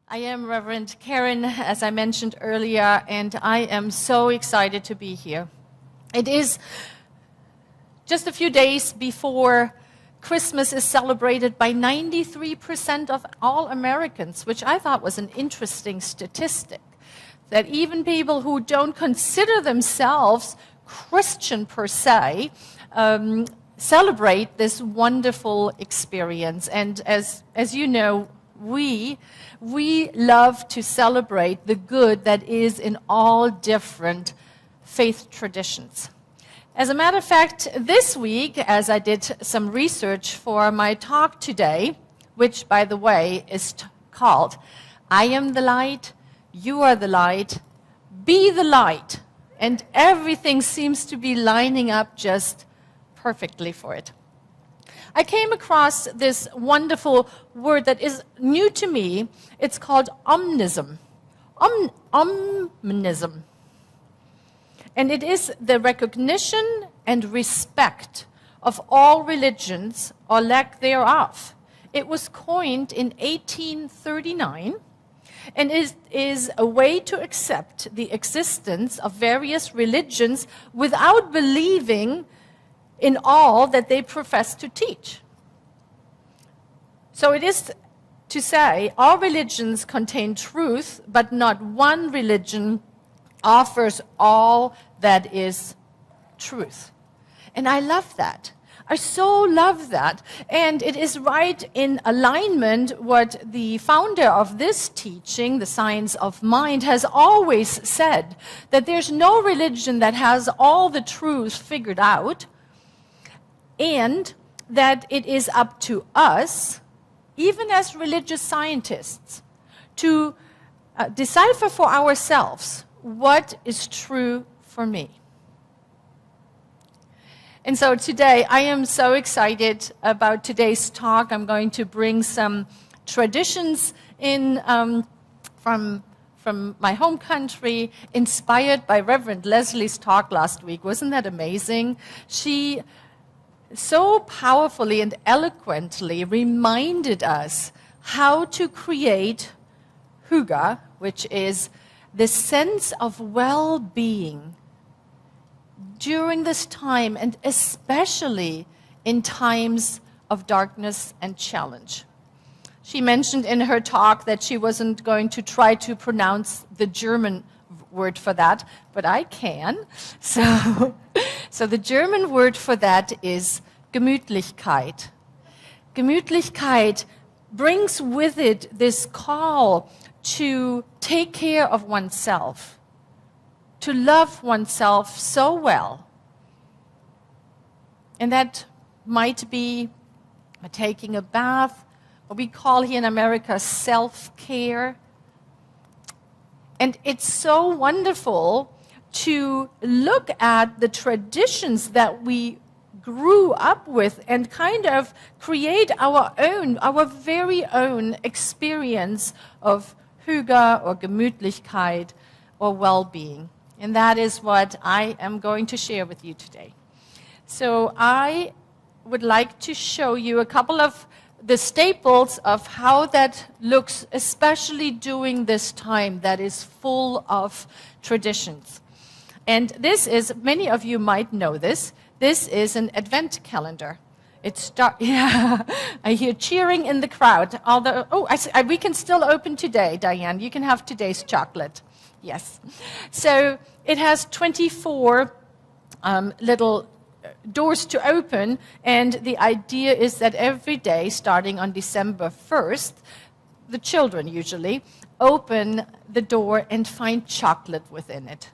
I am Reverend Karen, as I mentioned earlier, and I am so excited to be here. It is just a few days before Christmas is celebrated by 93% of all Americans, which I thought was an interesting statistic, that even people who don't consider themselves Christian per se celebrate this wonderful experience. And as you know, we love to celebrate the good that is in all different faith traditions. As a matter of fact, this week, as I did some research for my talk today, which, by the way, is called I Am the Light, You Are the Light, Be the Light, and everything seems to be lining up just perfectly for it. I came across this wonderful word that is new to me. It's called omnism. Omnism. And it is the recognition and respect of all religions or lack thereof. It was coined in 1839 and is a way to accept the existence of various religions without believing in all that they profess to teach. So it is to say all religions contain truth, but not one religion offers all that is truth. And I love that. I so love that. And it is right in alignment what the founder of this teaching, the science of mind, has always said, that there's no religion that has all the truth figured out, and that it is up to us, even as religious scientists, to decipher for ourselves what is true for me. And so today, I am so excited about today's talk. I'm going to bring some traditions in from my home country, inspired by Reverend Leslie's talk last week. Wasn't that amazing? She so powerfully and eloquently reminded us how to create hygge, which is the sense of well-being during this time, and especially in times of darkness and challenge. She mentioned in her talk that she wasn't going to try to pronounce the German word for that, but I can. So the German word for that is Gemütlichkeit. Gemütlichkeit brings with it this call to take care of oneself, to love oneself so well. And that might be taking a bath, what we call here in America self-care. And it's so wonderful to look at the traditions that we grew up with and kind of create our very own experience of hygge or Gemütlichkeit or well-being. And that is what I am going to share with you today. So I would like to show you a couple of the staples of how that looks, especially during this time that is full of traditions. And this is, many of you might know this is an advent calendar. Yeah, I hear cheering in the crowd. Although, we can still open today, Diane. You can have today's chocolate. Yes. So it has 24 little doors to open, and the idea is that every day, starting on December 1st, the children usually open the door and find chocolate within it.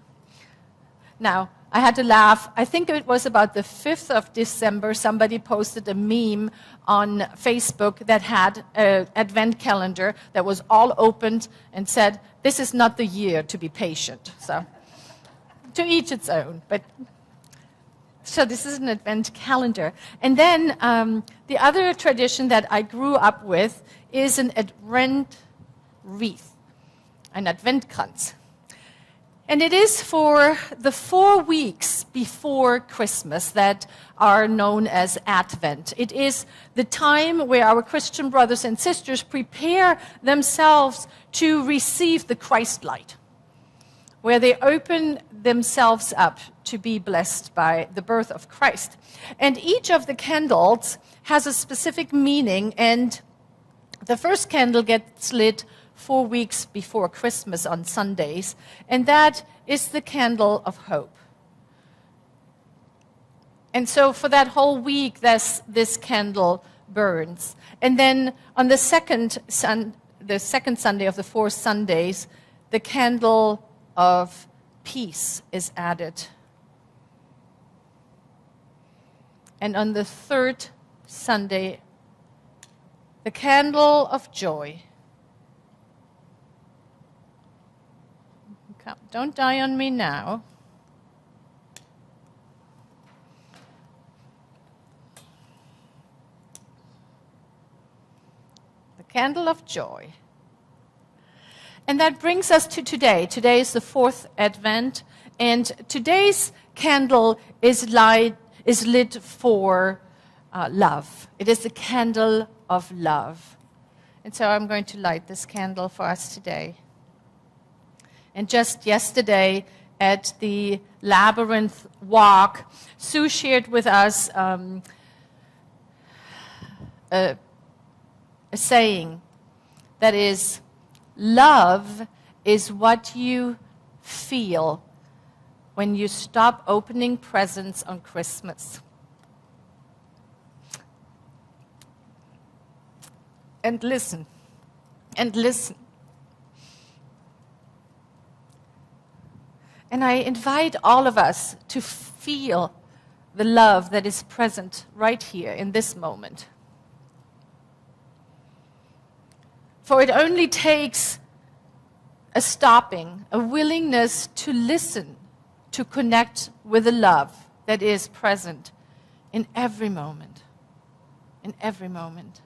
Now, I had to laugh. I think it was about the 5th of December, somebody posted a meme on Facebook that had an advent calendar that was all opened and said, "This is not the year to be patient." So, to each its own. So this is an advent calendar. And then the other tradition that I grew up with is an advent wreath, an Adventkranz. And it is for the 4 weeks before Christmas that are known as Advent. It is the time where our Christian brothers and sisters prepare themselves to receive the Christ light, where they open themselves up to be blessed by the birth of Christ. And each of the candles has a specific meaning, and the first candle gets lit 4 weeks before Christmas on Sundays, and that is the candle of hope. And so for that whole week, this candle burns. And then on the second Sunday of the 4 Sundays, the candle of peace is added. And on the 3rd Sunday, the candle of joy. Come, don't die on me now. The candle of joy. And that brings us to today. Today is the 4th Advent, and today's candle is lit for love. It is the candle of love. And so I'm going to light this candle for us today. And just yesterday at the Labyrinth Walk, Sue shared with us a saying that is, love is what you feel when you stop opening presents on Christmas. And listen, and listen. And I invite all of us to feel the love that is present right here in this moment. For it only takes a stopping, a willingness to listen, to connect with the love that is present in every moment. In every moment.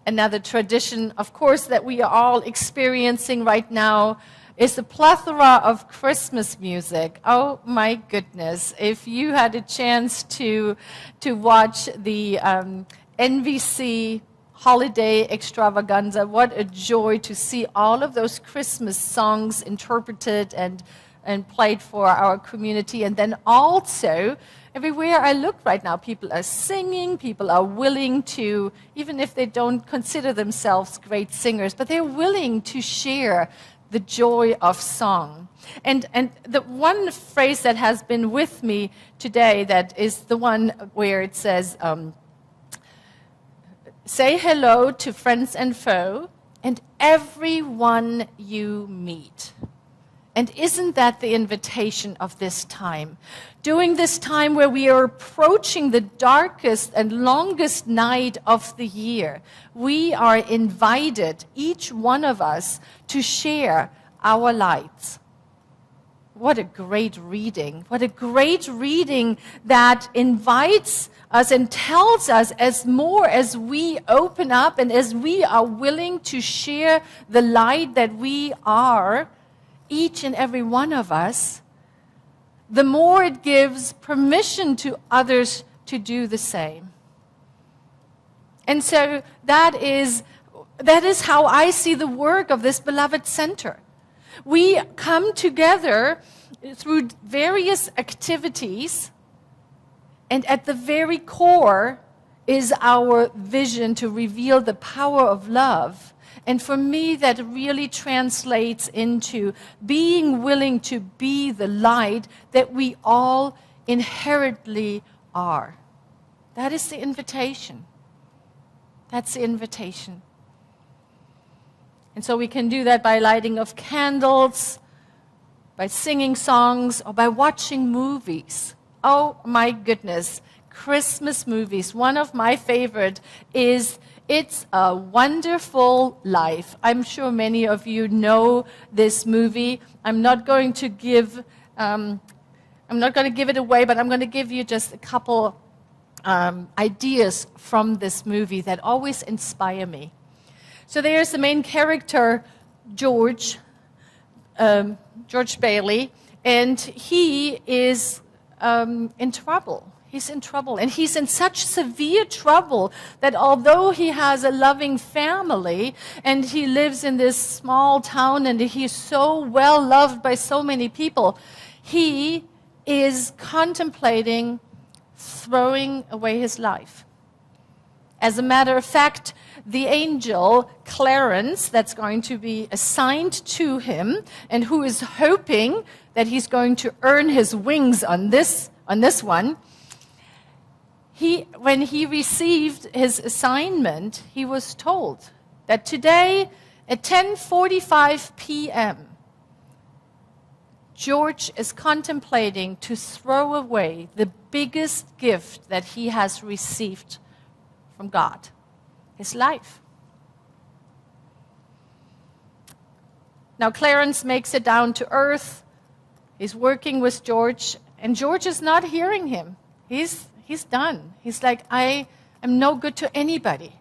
Another tradition, of course, that we are all experiencing right now is the plethora of Christmas music. Oh my goodness, if you had a chance to watch the NBC holiday extravaganza, what a joy to see all of those Christmas songs interpreted and played for our community. And then also, everywhere I look right now, people are singing, people are willing to, even if they don't consider themselves great singers, but they're willing to share the joy of song. And the one phrase that has been with me today, that is the one where it says, say hello to friends and foe and everyone you meet. And isn't that the invitation of this time? During this time where we are approaching the darkest and longest night of the year, we are invited, each one of us, to share our lights. What a great reading. What a great reading that invites us and tells us, as more as we open up and as we are willing to share the light that we are, each and every one of us, the more it gives permission to others to do the same. And so that is how I see the work of this beloved center. We come together through various activities, and at the very core is our vision to reveal the power of love. And for me, that really translates into being willing to be the light that we all inherently are. That is the invitation. That's the invitation. And so we can do that by lighting of candles, by singing songs, or by watching movies. Oh my goodness, Christmas movies. One of my favorite is It's a Wonderful Life. I'm sure many of you know this movie. I'm not going to give it away, but I'm going to give you just a couple ideas from this movie that always inspire me. So there's the main character, George Bailey, and he is in trouble. He's in trouble, and he's in such severe trouble that although he has a loving family and he lives in this small town and he's so well loved by so many people, he is contemplating throwing away his life. As a matter of fact, the angel Clarence that's going to be assigned to him and who is hoping that he's going to earn his wings on this one, when he received his assignment, he was told that today at 10:45 p.m., George is contemplating to throw away the biggest gift that he has received from God, his life. Now, Clarence makes it down to earth. He's working with George, and George is not hearing him. He's done. He's like, I am no good to anybody.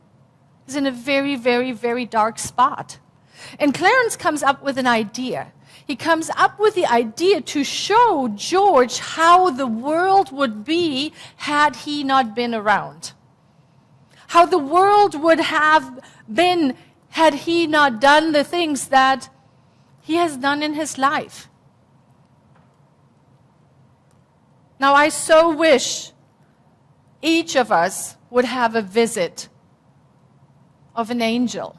He's in a very, very, very dark spot. And Clarence comes up with an idea. He comes up with the idea to show George how the world would be had he not been around. How the world would have been had he not done the things that he has done in his life. Now, I so wish each of us would have a visit of an angel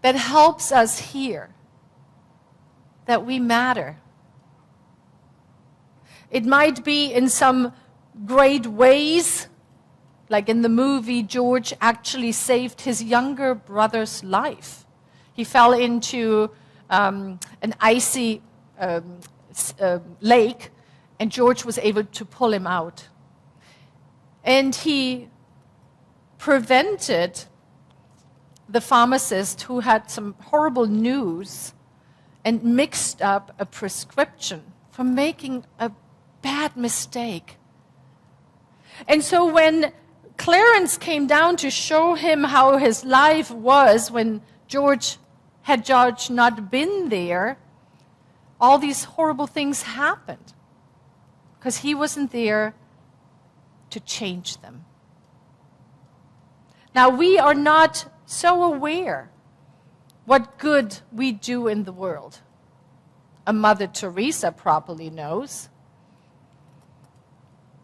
that helps us hear that we matter. It might be in some great ways, like in the movie, George actually saved his younger brother's life. He fell into an icy lake, and George was able to pull him out. And he prevented the pharmacist who had some horrible news and mixed up a prescription from making a bad mistake. And so when Clarence came down to show him how his life was when George not been there, all these horrible things happened because he wasn't there to change them. Now, we are not so aware what good we do in the world. A Mother Teresa probably knows.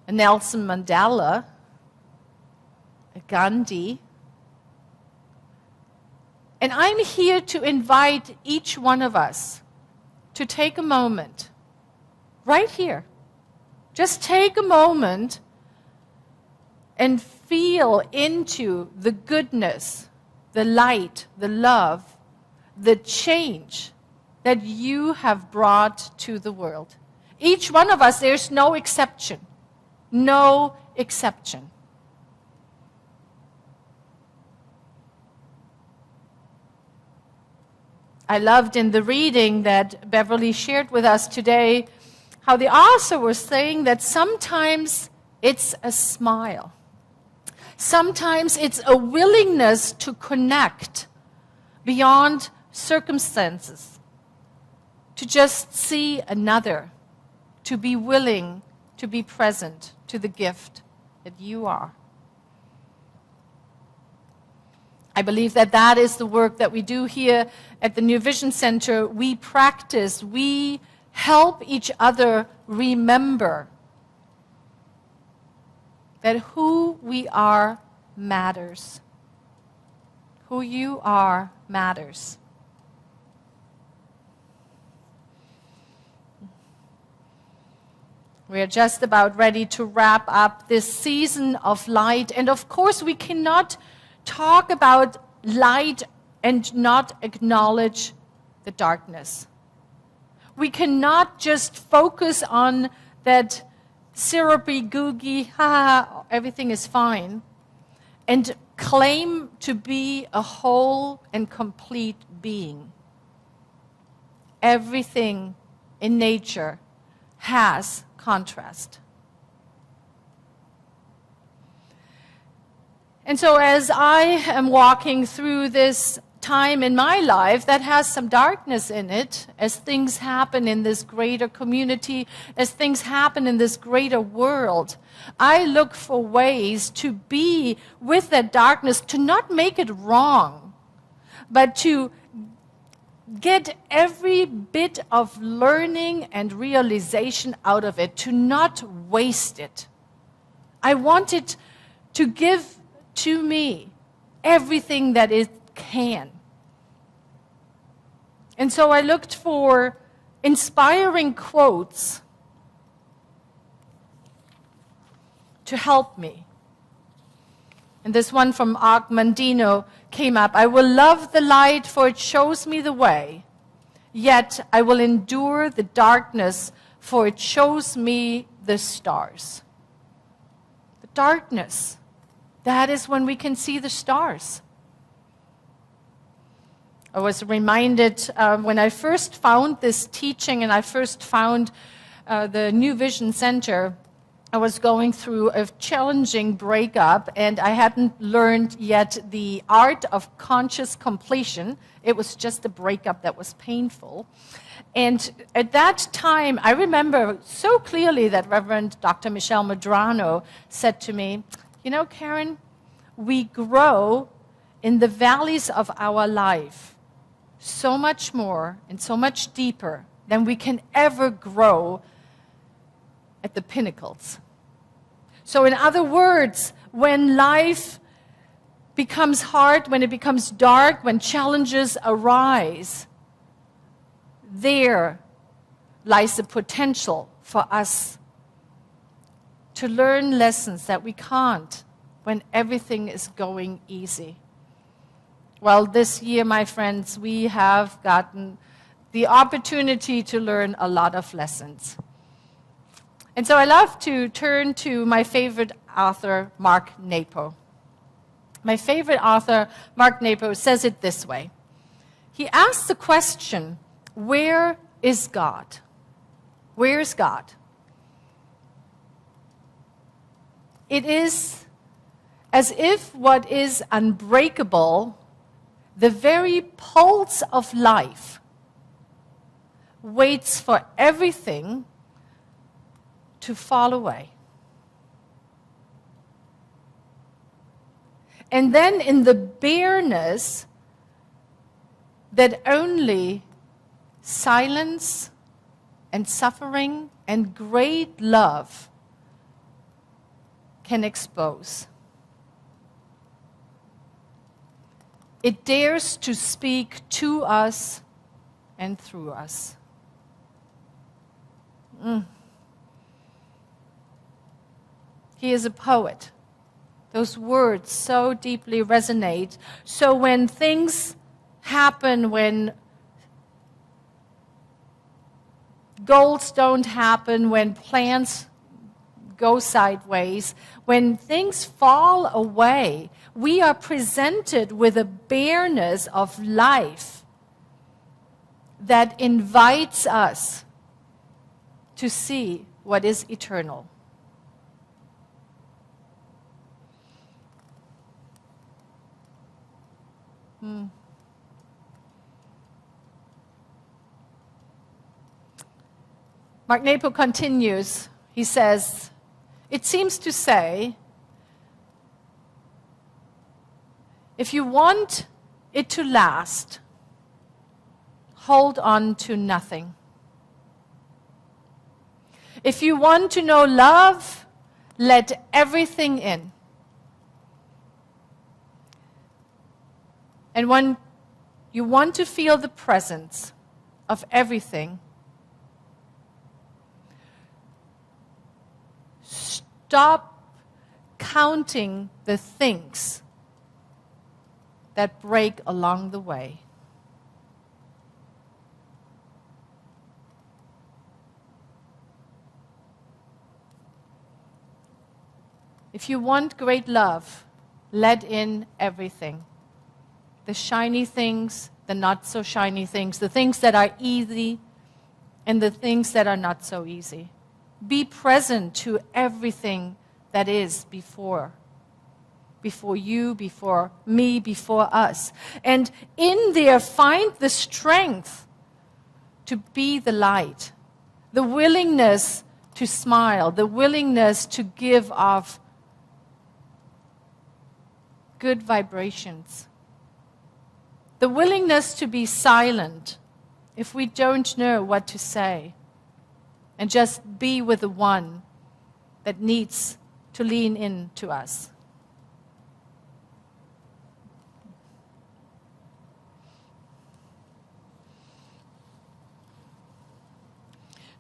A Nelson Mandela, a Gandhi. And I'm here to invite each one of us to take a moment, right here. Just take a moment and feel into the goodness, the light, the love, the change that you have brought to the world. Each one of us, there's no exception. No exception. I loved in the reading that Beverly shared with us today how the author was saying that sometimes it's a smile. Sometimes it's a willingness to connect beyond circumstances, to just see another, to be willing to be present to the gift that you are. I believe that that is the work that we do here at the New Vision Center. We practice, we help each other remember that who we are matters. Who you are matters. We are just about ready to wrap up this season of light. And of course, we cannot talk about light and not acknowledge the darkness. We cannot just focus on that syrupy, googie, everything is fine, and claim to be a whole and complete being. Everything in nature has contrast. And so as I am walking through this time in my life that has some darkness in it, as things happen in this greater community, as things happen in this greater world, I look for ways to be with that darkness, to not make it wrong, but to get every bit of learning and realization out of it, to not waste it. I want it to give to me everything that it can. And so I looked for inspiring quotes to help me. And this one from Og Mandino came up. I will love the light, for it shows me the way. Yet I will endure the darkness, for it shows me the stars. The darkness, that is when we can see the stars. I was reminded when I first found this teaching and I first found the New Vision Center, I was going through a challenging breakup, and I hadn't learned yet the art of conscious completion. It was just a breakup that was painful. And at that time, I remember so clearly that Reverend Dr. Michelle Medrano said to me, you know, Karen, we grow in the valleys of our life so much more and so much deeper than we can ever grow at the pinnacles. So in other words, when life becomes hard, when it becomes dark, when challenges arise, there lies the potential for us to learn lessons that we can't when everything is going easy. Well, this year, my friends, we have gotten the opportunity to learn a lot of lessons. And so I love to turn to my favorite author, Mark Nepo. My favorite author, Mark Nepo, says it this way. He asks the question, where is God? Where is God? It is as if what is unbreakable, the very pulse of life, waits for everything to fall away. And then in the bareness that only silence and suffering and great love can expose. It dares to speak to us and through us. He is a poet. Those words so deeply resonate. So when things happen, when goals don't happen, when plans go sideways, when things fall away, we are presented with a bareness of life that invites us to see what is eternal. Mark Nepo continues. He says, it seems to say, if you want it to last, hold on to nothing. If you want to know love, let everything in. And when you want to feel the presence of everything, stop counting the things that break along the way. If you want great love, let in everything. The shiny things, the not so shiny things, the things that are easy, and the things that are not so easy. Be present to everything that is before. before you, before me, before us. And in there, find the strength to be the light, the willingness to smile, the willingness to give off good vibrations, the willingness to be silent if we don't know what to say, and just be with the one that needs to lean in to us.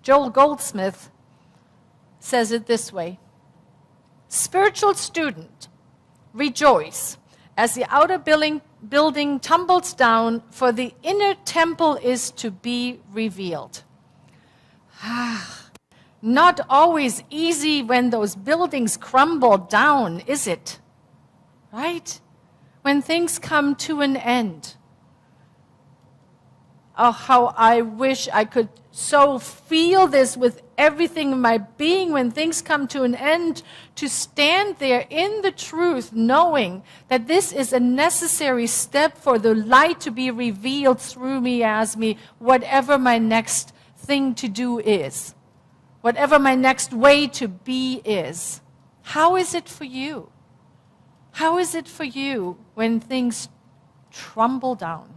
Joel Goldsmith says it this way: spiritual student, rejoice as the outer building tumbles down, for the inner temple is to be revealed. Not always easy when those buildings crumble down, is it? Right? When things come to an end. Oh, how I wish I could so feel this with everything in my being when things come to an end, to stand there in the truth, knowing that this is a necessary step for the light to be revealed through me, as me, whatever my next thing to do is, whatever my next way to be is. How is it for you? How is it for you when things crumble down?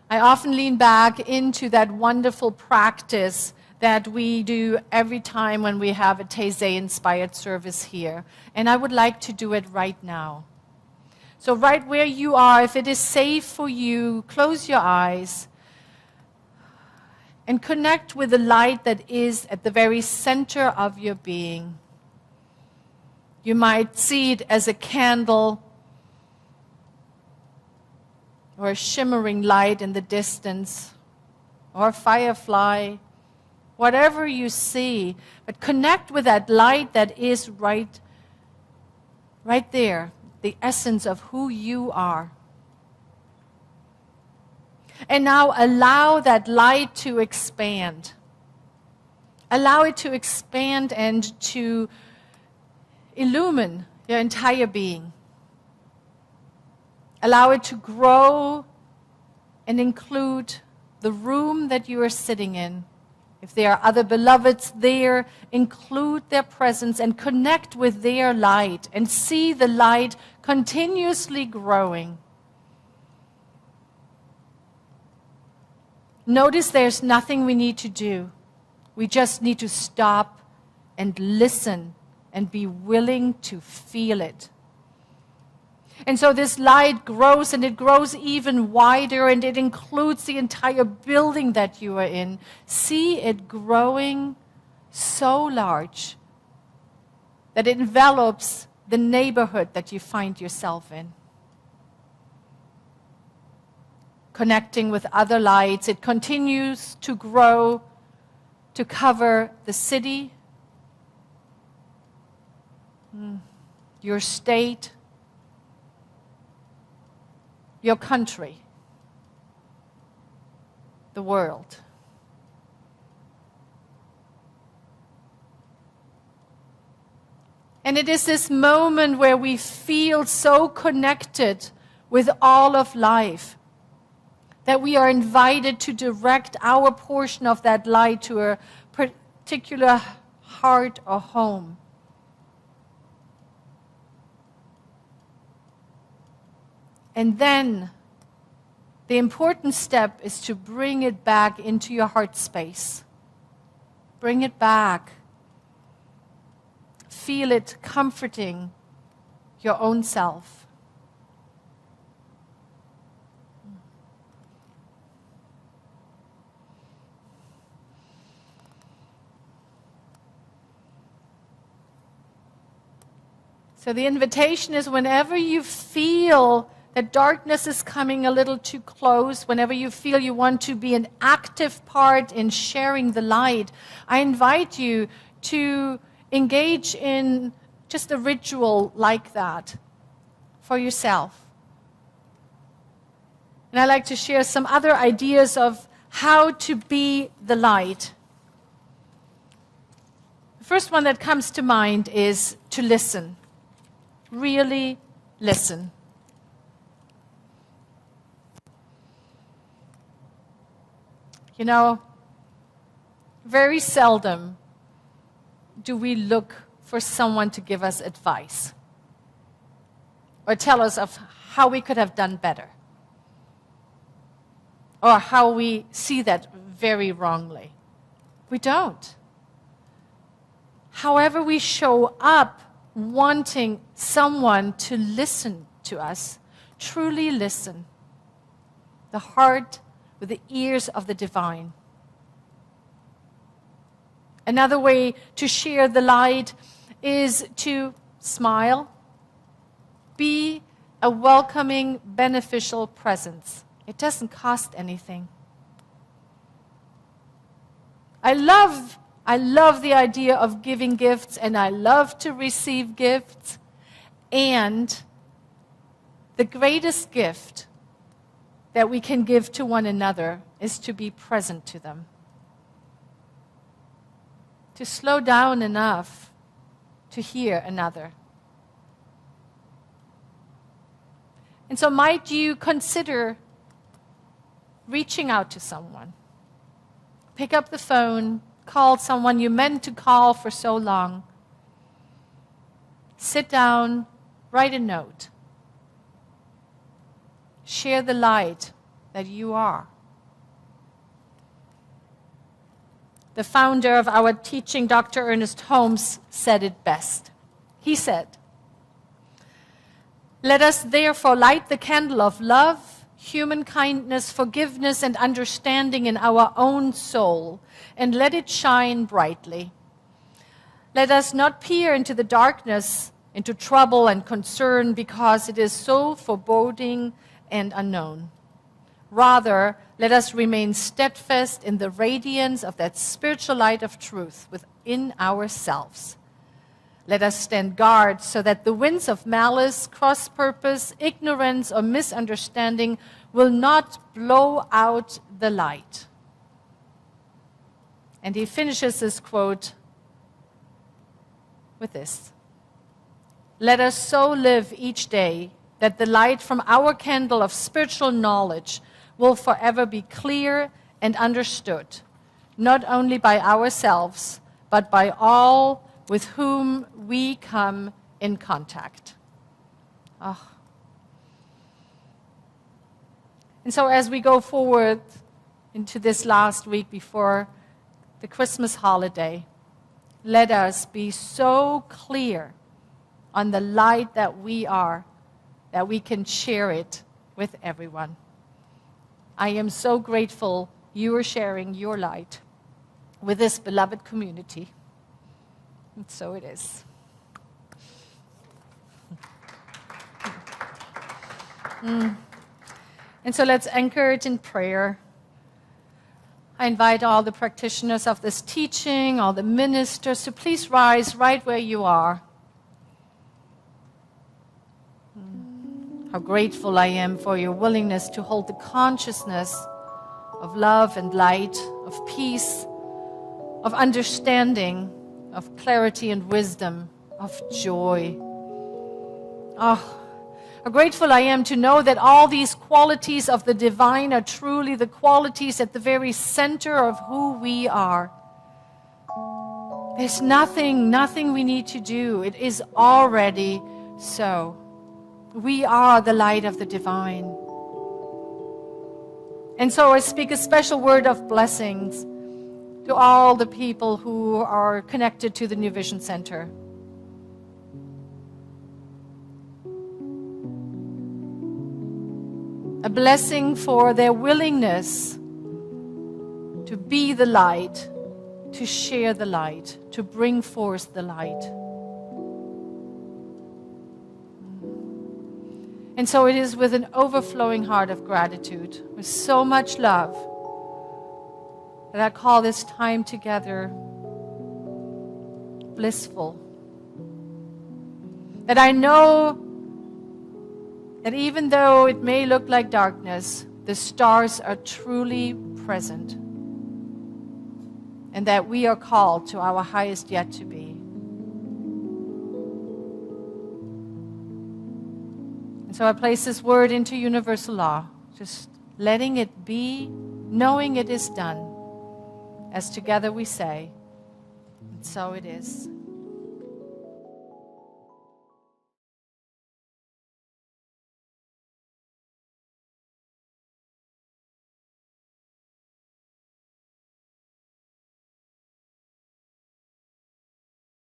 I often lean back into that wonderful practice that we do every time when we have a Taizé-inspired service here. And I would like to do it right now. So right where you are, if it is safe for you, close your eyes and connect with the light that is at the very center of your being. You might see it as a candle or a shimmering light in the distance, or a firefly, whatever you see. But connect with that light that is right there, the essence of who you are. And now allow that light to expand. Allow it to expand and to illumine your entire being. Allow it to grow and include the room that you are sitting in. If there are other beloveds there, include their presence and connect with their light and see the light continuously growing. Notice there's nothing we need to do. We just need to stop and listen and be willing to feel it. And so this light grows, and it grows even wider, and it includes the entire building that you are in. See it growing so large that it envelops the neighborhood that you find yourself in. Connecting with other lights, it continues to grow to cover the city, your state, your country, the world. And it is this moment where we feel so connected with all of life that we are invited to direct our portion of that light to a particular heart or home. And then the important step is to bring it back into your heart space. Bring it back. Feel it comforting your own self. So the invitation is, whenever you feel that darkness is coming a little too close, whenever you feel you want to be an active part in sharing the light, I invite you to engage in just a ritual like that for yourself. And I'd like to share some other ideas of how to be the light. The first one that comes to mind is to listen. Really listen. You know, very seldom do we look for someone to give us advice or tell us of how we could have done better or how we see that very wrongly. We don't. However, we show up wanting someone to listen to us, truly listen. The heart with the ears of the divine. Another way to share the light is to smile. Be a welcoming, beneficial presence. It doesn't cost anything. I love the idea of giving gifts, and I love to receive gifts. And the greatest gift that we can give to one another is to be present to them. To slow down enough to hear another. And so might you consider reaching out to someone? Pick up the phone, call someone you meant to call for so long. Sit down, write a note. Share the light that you are. The founder of our teaching, Dr. Ernest Holmes, said it best. He said, "Let us therefore light the candle of love, human kindness, forgiveness, and understanding in our own soul, and let it shine brightly. Let us not peer into the darkness, into trouble and concern, because it is so foreboding and unknown. Rather, let us remain steadfast in the radiance of that spiritual light of truth within ourselves. Let us stand guard so that the winds of malice, cross-purpose, ignorance, or misunderstanding will not blow out the light." And he finishes this quote with this: "Let us so live each day that the light from our candle of spiritual knowledge will forever be clear and understood, not only by ourselves, but by all with whom we come in contact." Oh. And so as we go forward into this last week before the Christmas holiday, let us be so clear on the light that we are, that we can share it with everyone. I am so grateful you are sharing your light with this beloved community. And so it is. And so let's anchor it in prayer. I invite all the practitioners of this teaching, all the ministers, to please rise right where you are. How grateful I am for your willingness to hold the consciousness of love and light, of peace, of understanding, of clarity and wisdom, of joy. Oh, how grateful I am to know that all these qualities of the divine are truly the qualities at the very center of who we are. There's nothing we need to do. It is already so. We are the light of the divine. And so I speak a special word of blessings to all the people who are connected to the New Vision Center. A blessing for their willingness to be the light, to share the light, to bring forth the light. And so it is with an overflowing heart of gratitude, with so much love, that I call this time together blissful. That I know that even though it may look like darkness, the stars are truly present. and that we are called to our highest yet to be. And so I place this word into universal law, just letting it be, knowing it is done, as together we say, and so it is.